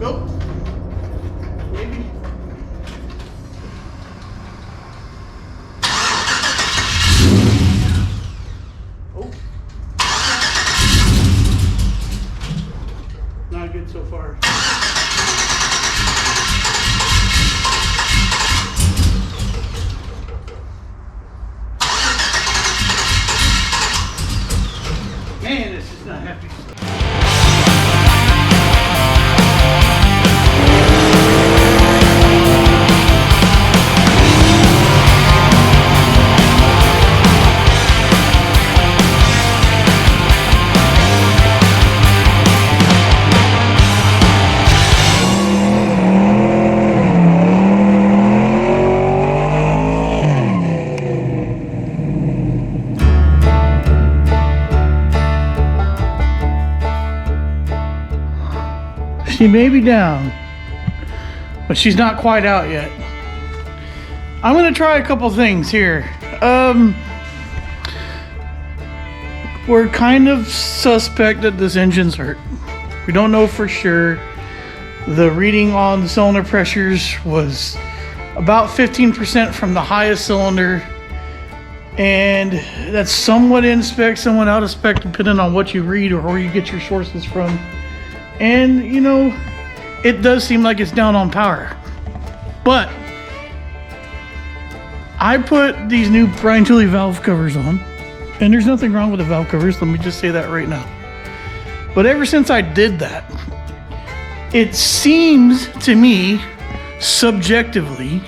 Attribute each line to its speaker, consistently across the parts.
Speaker 1: Go. Maybe. Oh. Not good so far. Man, it's just not happy. She may be down, but she's not quite out yet. I'm gonna try a couple things here. We're kind of suspect that this engine's hurt. We don't know for sure. The reading on the cylinder pressures was about 15% from the highest cylinder, and that's somewhat in spec, somewhat out of spec, depending on what you read or where you get your sources from. And, you know, it does seem like it's down on power. But I put these new Brian Tooley valve covers on, and there's nothing wrong with the valve covers. Let me just say that right now. But ever since I did that, it seems to me, subjectively,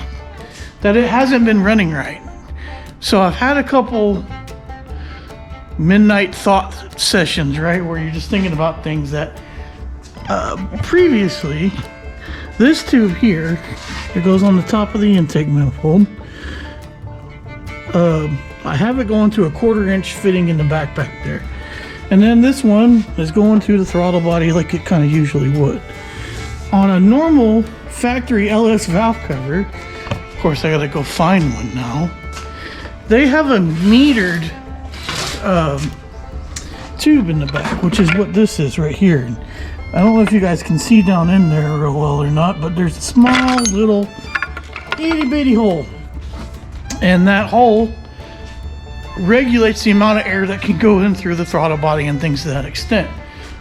Speaker 1: that it hasn't been running right. So I've had a couple midnight thought sessions, right, where you're just thinking about things that previously, this tube here, it goes on the top of the intake manifold. I have it going to a 1/4 inch fitting in the back there. And then this one is going to the throttle body like it kind of usually would. On a normal factory LS valve cover, of course I gotta go find one now, they have a metered tube in the back, which is what this is right here. I don't know if you guys can see down in there real well or not, but there's a small little itty bitty hole. And that hole regulates the amount of air that can go in through the throttle body and things to that extent.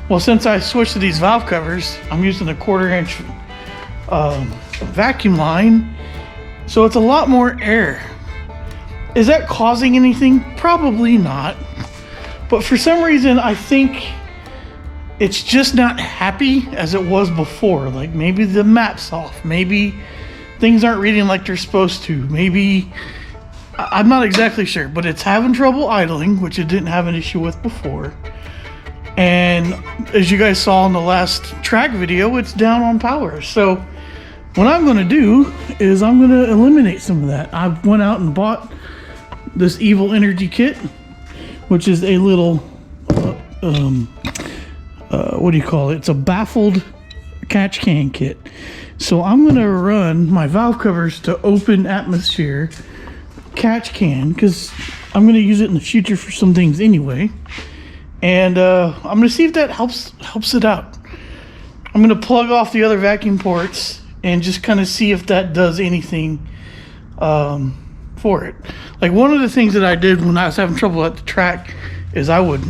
Speaker 1: Well, since I switched to these valve covers, I'm using a 1/4 inch vacuum line. So it's a lot more air. Is that causing anything? Probably not. But for some reason, I think it's just not happy as it was before. Like maybe the map's off. Maybe things aren't reading like they're supposed to. Maybe, I'm not exactly sure, but it's having trouble idling, which it didn't have an issue with before. And as you guys saw in the last track video, it's down on power. So what I'm gonna do is I'm gonna eliminate some of that. I went out and bought this Evil Energy kit, which is a little, what do you call it? It's a baffled catch can kit. So I'm gonna run my valve covers to open atmosphere catch can because I'm gonna use it in the future for some things anyway. And I'm gonna see if that helps it out. I'm gonna plug off the other vacuum ports and just kind of see if that does anything for it. Like one of the things that I did when I was having trouble at the track is I would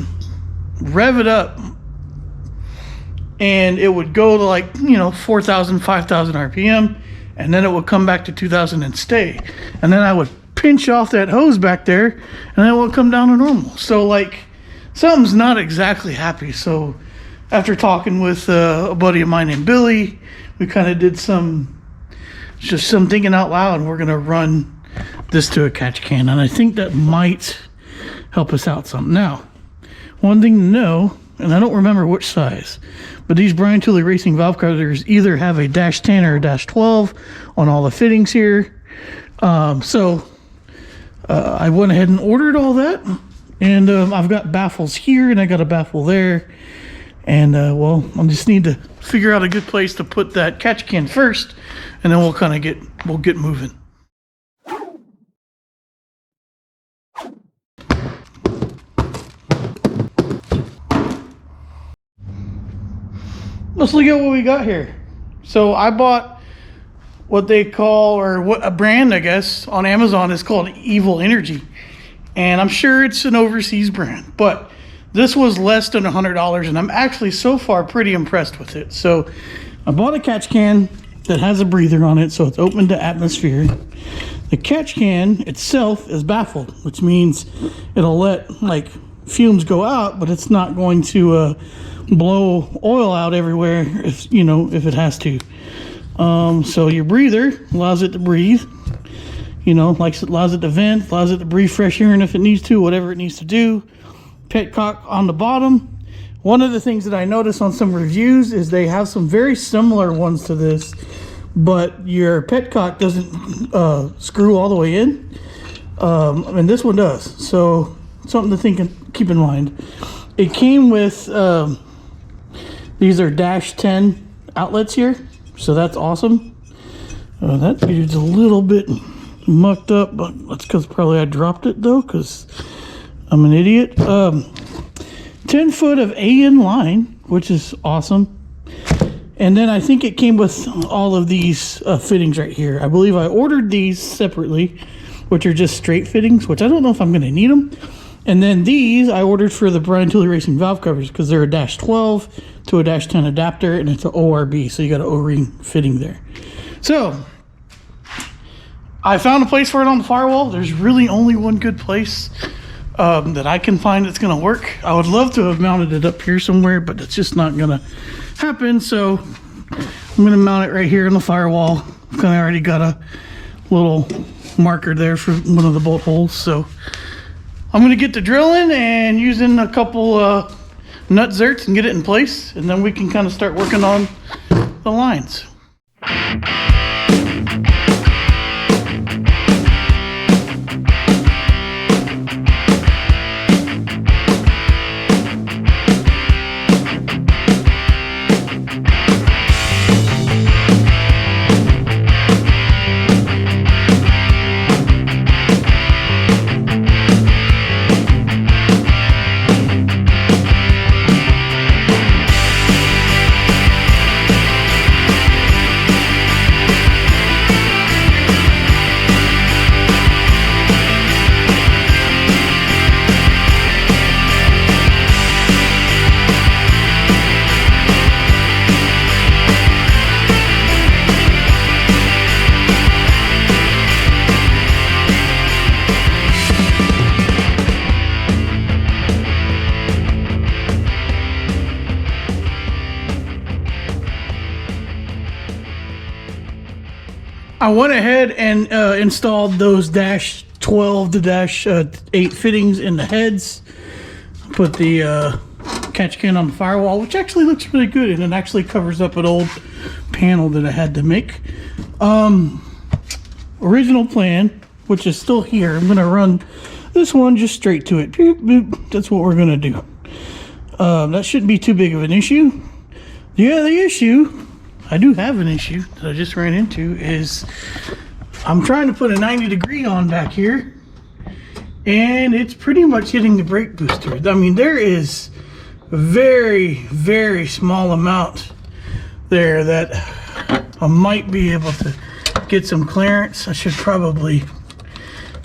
Speaker 1: rev it up and it would go to like, you know, 4,000, 5,000 RPM, and then it would come back to 2,000 and stay. And then I would pinch off that hose back there, and then it would come down to normal. So like, something's not exactly happy. So after talking with a buddy of mine named Billy, we kind of did some thinking out loud, and we're gonna run this to a catch can, and I think that might help us out some. Now, one thing to know, and I don't remember which size, but these Brian Tooley Racing valve covers either have a -10 or a -12 on all the fittings here. I went ahead and ordered all that, and I've got baffles here and I got a baffle there, and well, I just need to figure out a good place to put that catch can first, and then we'll kind of get moving. Let's look at what we got here. So I bought what they call, or what a brand I guess on Amazon is called Evil Energy, and I'm sure it's an overseas brand, but this was less than $100, and I'm actually so far pretty impressed with it. So I bought a catch can that has a breather on it, so it's open to atmosphere. The catch can itself is baffled, which means it'll let like fumes go out, but it's not going to blow oil out everywhere if it has to. So your breather allows it to breathe, allows it to vent, allows it to breathe fresh air, and if it needs to, whatever it needs to do. Petcock on the bottom. One of the things that I noticed on some reviews is they have some very similar ones to this, but your petcock doesn't screw all the way in, and this one does. So something to keep in mind. It came with these are -10 outlets here, so that's awesome. That dude's a little bit mucked up, but that's because probably I dropped it though, because I'm an idiot. 10 foot of AN line, which is awesome. And then I think it came with all of these fittings right here. I believe I ordered these separately, which are just straight fittings, which I don't know if I'm going to need them. And then these I ordered for the Brian Tooley Racing valve covers because they're a -12 to a -10 adapter, and it's an ORB, so you got an O-ring fitting there. So I found a place for it on the firewall. There's really only one good place that I can find that's going to work. I would love to have mounted it up here somewhere, but it's just not going to happen. So I'm going to mount it right here on the firewall. I already got a little marker there for one of the bolt holes. So I'm going to get to drilling and using a couple nut zerts and get it in place, and then we can kind of start working on the lines. I went ahead and installed those -12 to -8 fittings in the heads. Put the catch can on the firewall, which actually looks really good, and it actually covers up an old panel that I had to make. Original plan, which is still here. I'm gonna run this one just straight to it. Boop, boop. That's what we're gonna do. That shouldn't be too big of an issue. The other issue, I do have an issue that I just ran into, is I'm trying to put a 90-degree on back here, and it's pretty much hitting the brake booster. I mean, there is a very, very small amount there that I might be able to get some clearance. I should probably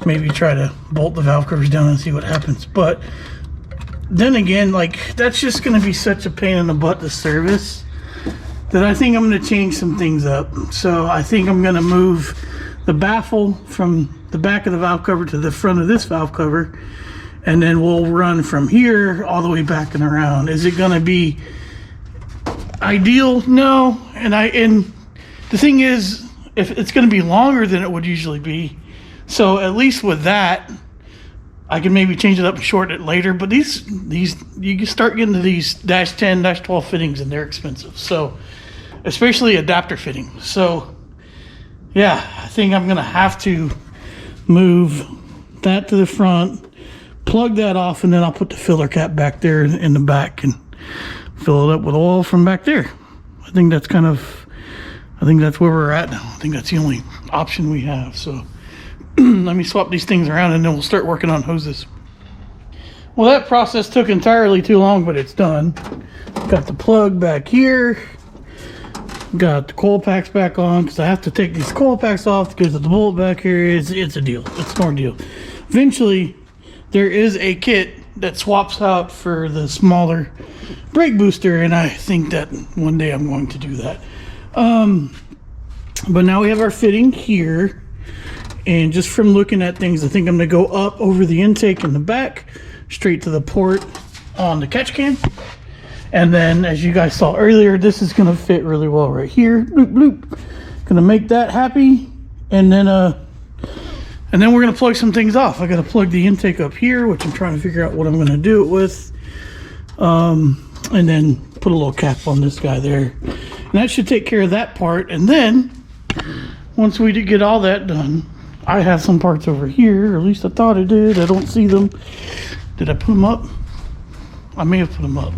Speaker 1: maybe try to bolt the valve covers down and see what happens. But then again, like, that's just going to be such a pain in the butt to service that I think I'm going to change some things up. So I think I'm going to move the baffle from the back of the valve cover to the front of this valve cover, and then we'll run from here all the way back and around. Is it going to be ideal? No. And the thing is, if it's going to be longer than it would usually be, so at least with that, I can maybe change it up and shorten it later. But these you can start getting to these -10, -12 fittings, and they're expensive. So especially adapter fitting. So yeah, I think I'm gonna have to move that to the front, plug that off, and then I'll put the filler cap back there in the back and fill it up with oil from back there. I think that's where we're at now. I think that's the only option we have. So let me swap these things around, and then we'll start working on hoses. Well, that process took entirely too long, but it's done. Got the plug back here. Got the coil packs back on because I have to take these coil packs off because of the bullet back here. It's a deal. It's an ordeal. Eventually, there is a kit that swaps out for the smaller brake booster, and I think that one day I'm going to do that. But now we have our fitting here, and just from looking at things, I think I'm going to go up over the intake in the back, straight to the port on the catch can. And then, as you guys saw earlier, this is going to fit really well right here. Bloop, bloop. Gonna make that happy, and then we're gonna plug some things off. I gotta plug the intake up here, which I'm trying to figure out what I'm gonna do it with. And then put a little cap on this guy there. And that should take care of that part. And then, once we get all that done, I have some parts over here, or at least I thought I did. I don't see them. Did I put them up? I may have put them up.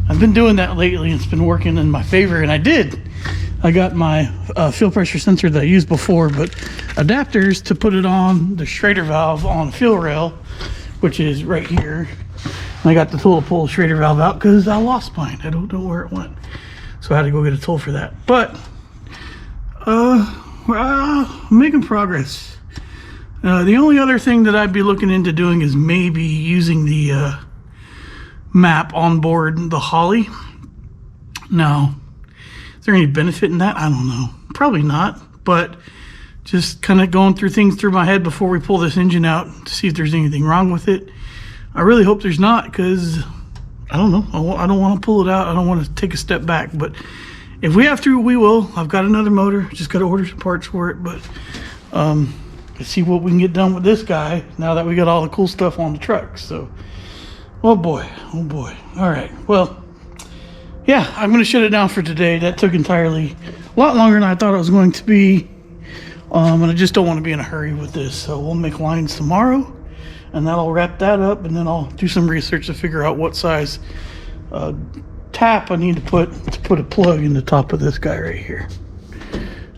Speaker 1: I've been doing that lately, and it's been working in my favor, and I did. I got my fuel pressure sensor that I used before, but adapters to put it on the Schrader valve on the fuel rail, which is right here. And I got the tool to pull the Schrader valve out because I lost mine. I don't know where it went. So I had to go get a tool for that. But, I'm making progress. The only other thing that I'd be looking into doing is maybe using the map on board the Holley. Now, is there any benefit in that? I don't know. Probably not, but just kind of going through things through my head before we pull this engine out to see if there's anything wrong with it. I really hope there's not, because I don't know. I don't want to pull it out. I don't want to take a step back, but if we have to, we will. I've got another motor. Just got to order some parts for it, but let's see what we can get done with this guy now that we got all the cool stuff on the truck. So, oh boy. All right. Well, yeah, I'm going to shut it down for today. That took entirely a lot longer than I thought it was going to be. And I just don't want to be in a hurry with this. So we'll make lines tomorrow, and that'll wrap that up. And then I'll do some research to figure out what size tap I need to put a plug in the top of this guy right here.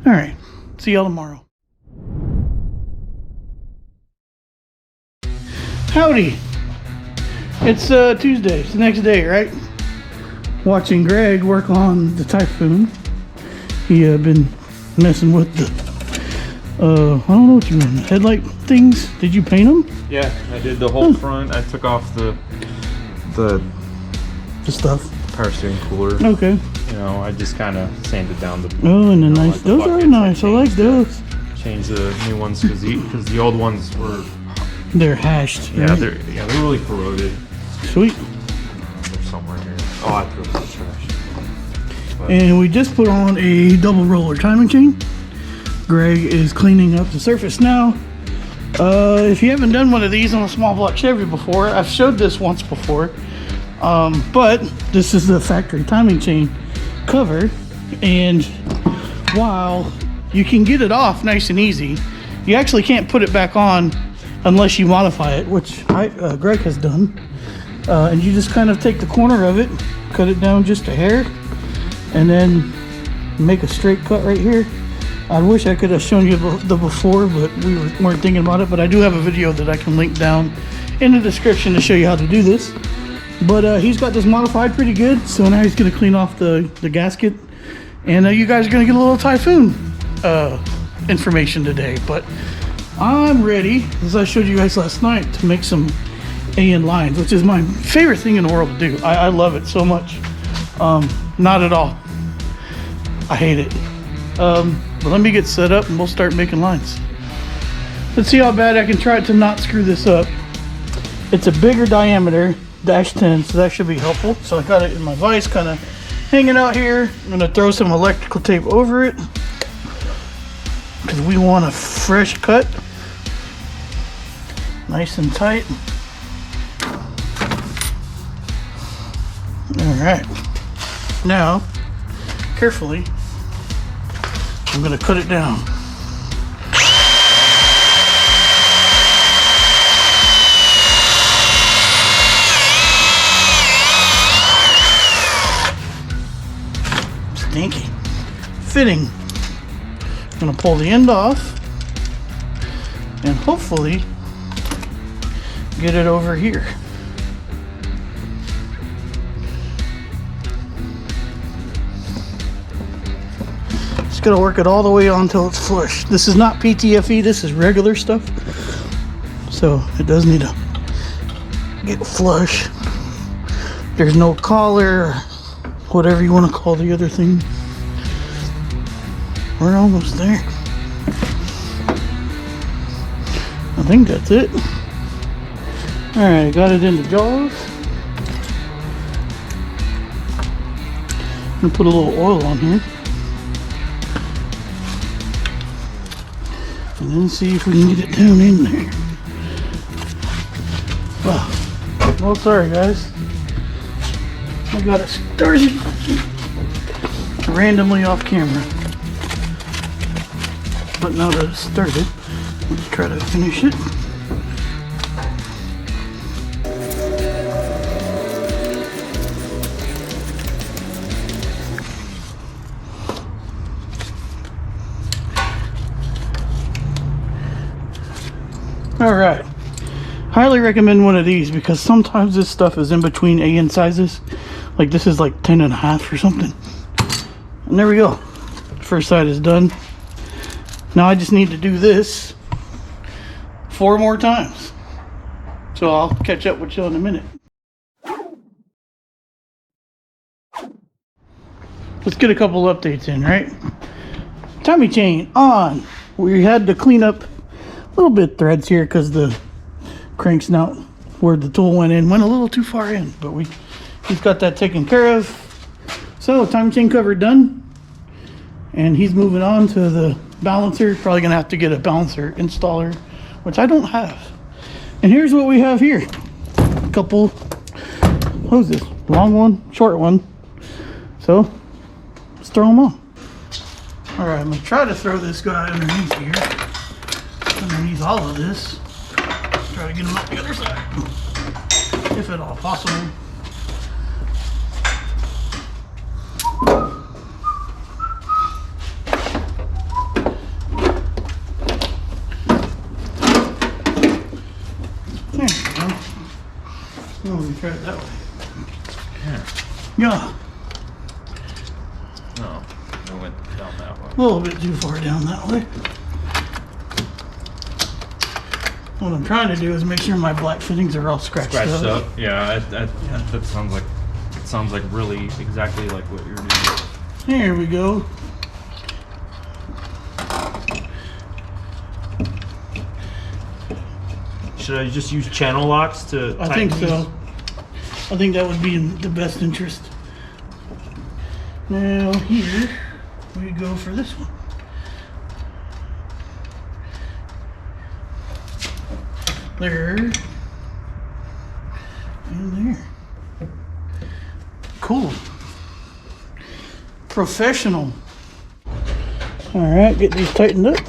Speaker 1: All right. See y'all tomorrow. Howdy. It's Tuesday. It's the next day, right? Watching Greg work on the Typhoon. He been messing with the I don't know what you mean, the headlight things. Did you paint them?
Speaker 2: Yeah, I did the whole front. I took off the
Speaker 1: stuff.
Speaker 2: Power steering cooler.
Speaker 1: Okay.
Speaker 2: You know, I just kind of sanded down the.
Speaker 1: Oh, and the nice. Like those are nice. I like those.
Speaker 2: Changed the new ones because the old ones were.
Speaker 1: They're hashed.
Speaker 2: Yeah,
Speaker 1: right?
Speaker 2: they're really corroded.
Speaker 1: Sweet.
Speaker 2: They're somewhere here. Oh, I threw it in the trash. But
Speaker 1: And we just put on a double roller timing chain. Greg is cleaning up the surface now. If you haven't done one of these on a small block Chevy before, I've showed this once before. But this is the factory timing chain cover, and while you can get it off nice and easy, you actually can't put it back on unless you modify it, which Greg has done. And you just kind of take the corner of it, cut it down just a hair, and then make a straight cut right here. I wish I could have shown you the before, but we weren't thinking about it. But I do have a video that I can link down in the description to show you how to do this. But he's got this modified pretty good, so now he's going to clean off the gasket. And you guys are going to get a little Typhoon information today. But I'm ready, as I showed you guys last night, to make some AN lines, which is my favorite thing in the world to do. I love it so much. Not at all. I hate it. But let me get set up and we'll start making lines. Let's see how bad I can try to not screw this up. It's a bigger diameter, -10, so that should be helpful. So I got it in my vise, kind of hanging out here. I'm gonna throw some electrical tape over it because we want a fresh cut, nice and tight. All right, now carefully I'm gonna cut it down. Stinky. Fitting. I'm gonna pull the end off and hopefully get it over here. Just gotta work it all the way on until it's flush. This is not PTFE, this is regular stuff. So it does need to get flush. There's no collar, whatever you want to call the other thing. We're almost there. I think that's it. Alright, got it in the jaws. I'm gonna put a little oil on here. And then see if we can get it down in there. Well, sorry guys. I got it started randomly off camera. But now that it's started, let's try to finish it. Alright, highly recommend one of these because sometimes this stuff is in between AN sizes. Like this is like 10.5 or something. And there we go. First side is done. Now I just need to do this 4 more times. So I'll catch up with you in a minute. Let's get a couple updates in, right? Timing chain on. We had to clean up a little bit threads here because the crank snout where the tool went a little too far in, but he's got that taken care of. So timing chain cover done, and he's moving on to the balancer. Probably gonna have to get a balancer installer, which I don't have. And here's what we have here. A couple, what is this? Long one, short one. So let's throw them on. All right, I'm gonna try to throw this guy underneath here. Underneath all of this. Try to get him up the other side, if at all possible. There we go. Oh, we try it that way. Yeah.
Speaker 2: No, I went down that way.
Speaker 1: A little bit too far down that way. What I'm trying to do is make sure my black fittings are all scratched up.
Speaker 2: Yeah, that sounds like really exactly like what you're doing.
Speaker 1: Here we go.
Speaker 2: Should I just use channel locks to
Speaker 1: I
Speaker 2: tighten
Speaker 1: think
Speaker 2: these?
Speaker 1: so. I think that would be in the best interest. Now here we go for this one. There and there. Cool. Professional. All right, get these tightened up.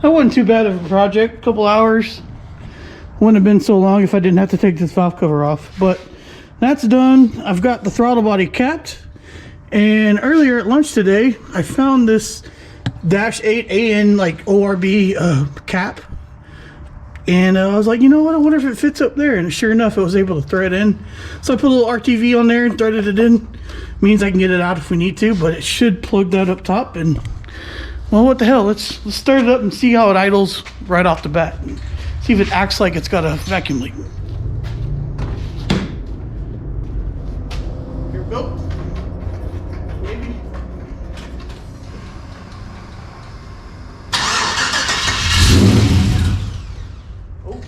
Speaker 1: That wasn't too bad of a project, a couple hours. Wouldn't have been so long if I didn't have to take this valve cover off, but that's done. I've got the throttle body capped, and earlier at lunch today I found this Dash 8 AN like ORB cap, and I was like, you know what, I wonder if it fits up there, and sure enough it was able to thread in. So I put a little RTV on there and threaded it in. Means I can get it out if we need to, but it should plug that up top. And well, what the hell, let's start it up and see how it idles right off the bat. See if it acts like it's got a vacuum leak. Here we go. Maybe. Oh.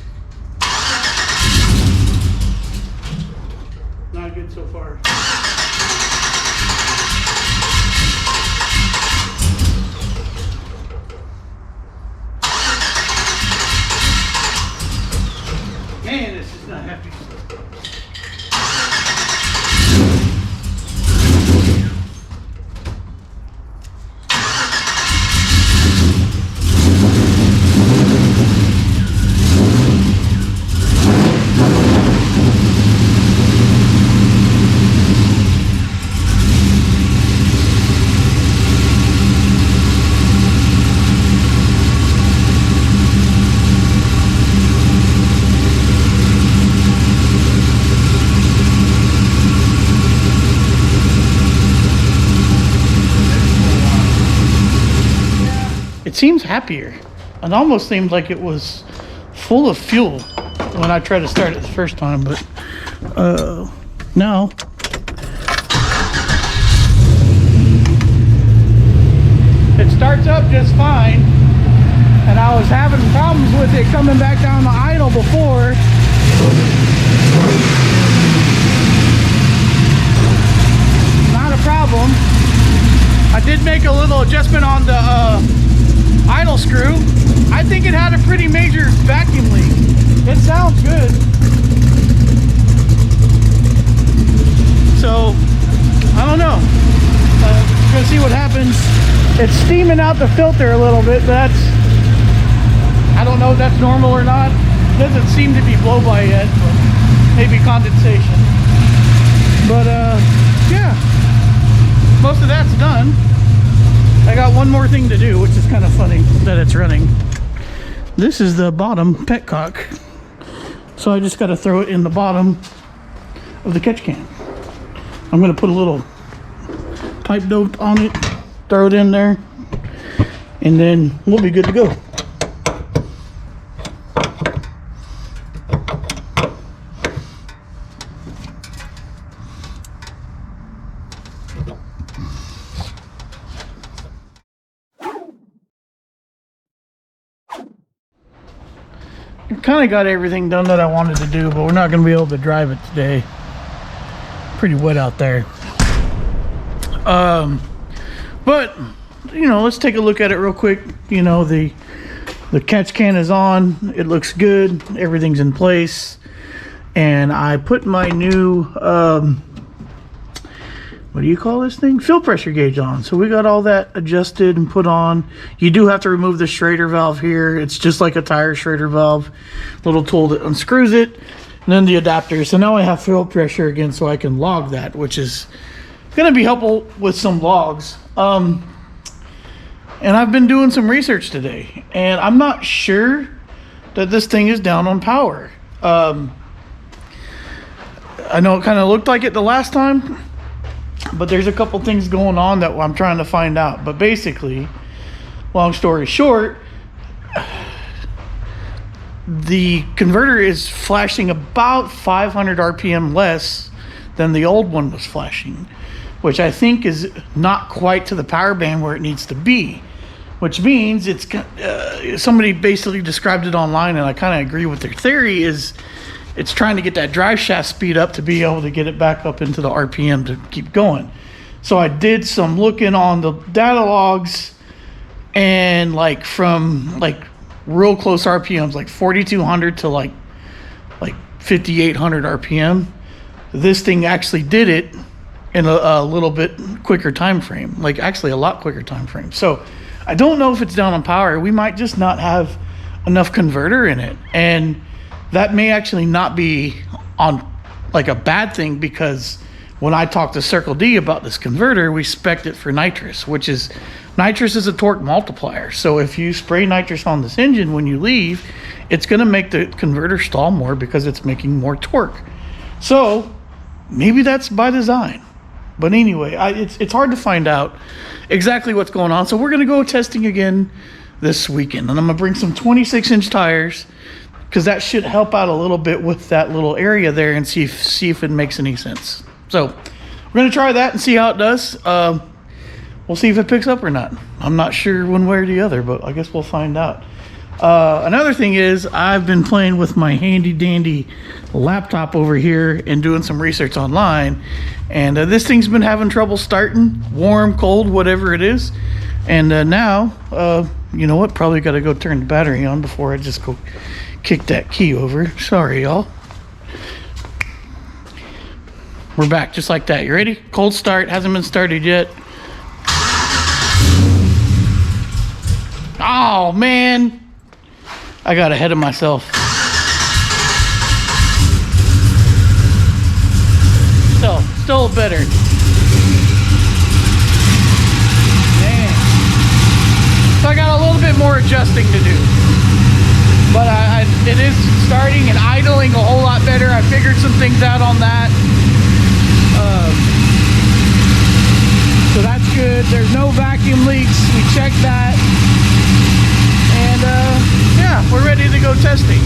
Speaker 1: Not good so far. Man, it's it seems happier. It almost seemed like it was full of fuel when I tried to start it the first time, but now it starts up just fine. And I was having problems with it coming back down to idle before. Not a problem. I did make a little adjustment on the idle screw. I think it had a pretty major vacuum leak. It sounds good. So, I don't know. We're gonna see what happens. It's steaming out the filter a little bit. I don't know if that's normal or not. It doesn't seem to be blow by yet, but maybe condensation. But yeah, most of that's done. I got one more thing to do, which is kind of funny that it's running. This is the bottom petcock. So I just got to throw it in the bottom of the catch can. I'm going to put a little pipe dope on it, throw it in there, and then we'll be good to go. Kind of got everything done that I wanted to do, but we're not going to be able to drive it today. Pretty wet out there. But you know, let's take a look at it real quick. You know, the catch can is on. It looks good. Everything's in place. And I put my new what do you call this thing? Fuel pressure gauge on. So we got all that adjusted and put on. You do have to remove the Schrader valve here. It's just like a tire Schrader valve. Little tool that unscrews it. And then the adapter. So now I have fuel pressure again so I can log that, which is going to be helpful with some logs. And I've been doing some research today. And I'm not sure that this thing is down on power. I know it kind of looked like it the last time, but there's a couple things going on that I'm trying to find out. But basically, long story short, the converter is flashing about 500 RPM less than the old one was flashing, which I think is not quite to the power band where it needs to be, which means it's somebody basically described it online, and I kind of agree with their theory, is it's trying to get that drive shaft speed up to be able to get it back up into the RPM to keep going. So I did some looking on the data logs, and like from like real close RPMs, like 4,200 to like 5,800 RPM, this thing actually did it in a little bit quicker time frame, like actually a lot quicker time frame. So I don't know if it's down on power. We might just not have enough converter in it, and that may actually not be on like a bad thing, because when I talked to Circle D about this converter, we spec'd it for nitrous, which is, nitrous is a torque multiplier. So if you spray nitrous on this engine when you leave, it's going to make the converter stall more because it's making more torque. So maybe that's by design. But anyway, it's hard to find out exactly what's going on. So we're going to go testing again this weekend, and I'm going to bring some 26-inch tires, because that should help out a little bit with that little area there, and see if it makes any sense. So we're going to try that and see how it does. We'll see if it picks up or not. I'm not sure one way or the other, but I guess we'll find out. Another thing is, I've been playing with my handy dandy laptop over here and doing some research online, and this thing's been having trouble starting, warm, cold, whatever it is. And now, you know what, probably got to go turn the battery on before I just go kick that key over. Sorry, y'all. We're back just like that. You ready? Cold start. Hasn't been started yet. Oh, man. I got ahead of myself. Still better. Man. So I got a little bit more adjusting to do. But it is starting and idling a whole lot better. I figured some things out on that. So that's good. There's no vacuum leaks. We checked that. And yeah, we're ready to go testing.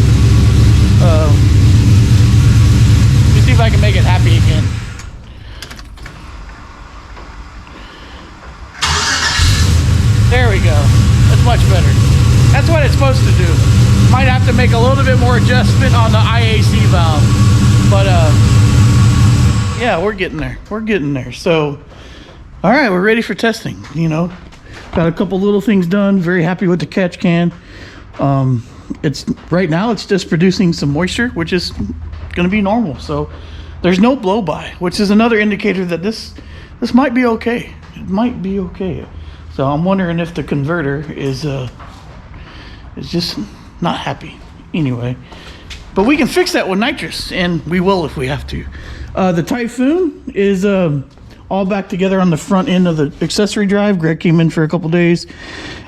Speaker 1: Let me see if I can make it happy again. There we go. That's much better. That's what it's supposed to do. Might have to make a little bit more adjustment on the IAC valve. But yeah, we're getting there. We're getting there. So, all right, we're ready for testing. You know, got a couple little things done. Very happy with the catch can. It's right now it's just producing some moisture, which is going to be normal. So there's no blow by, which is another indicator that this might be okay. It might be okay. So I'm wondering if the converter is just not happy. Anyway, but we can fix that with nitrous, and we will if we have to. The Typhoon is all back together on the front end of the accessory drive. Greg came in for a couple days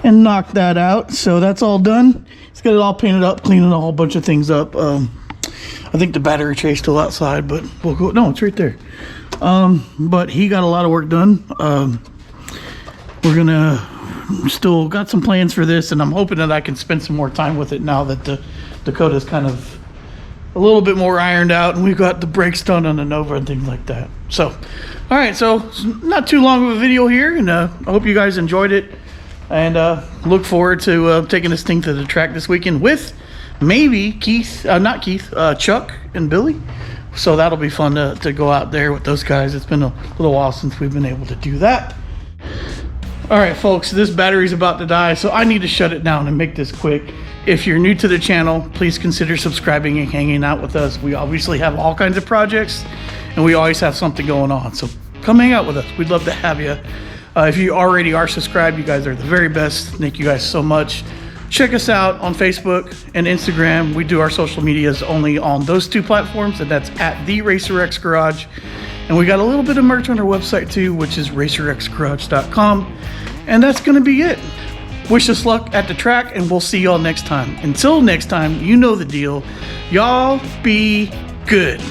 Speaker 1: and knocked that out, so that's all done. He's got it all painted up, cleaning a whole bunch of things up. I think the battery tray's still outside, but we'll go. No, it's right there. But he got a lot of work done. We're gonna still got some plans for this, and I'm hoping that I can spend some more time with it now that the Dakota's kind of a little bit more ironed out, and we've got the brakes done on the Nova and things like that. So, all right, so not too long of a video here, and I hope you guys enjoyed it, and look forward to taking this thing to the track this weekend with maybe Chuck and Billy. So that'll be fun to go out there with those guys. It's been a little while since we've been able to do that. All right, folks, this battery's about to die, so I need to shut it down and make this quick. If you're new to the channel, please consider subscribing and hanging out with us. We obviously have all kinds of projects, and we always have something going on. So come hang out with us. We'd love to have you. If you already are subscribed, you guys are the very best. Thank you guys so much. Check us out on Facebook and Instagram. We do our social medias only on those two platforms, and that's at the RacerX Garage. And we got a little bit of merch on our website too, which is racerxgarage.com. And that's going to be it. Wish us luck at the track, and we'll see y'all next time. Until next time, you know the deal. Y'all be good.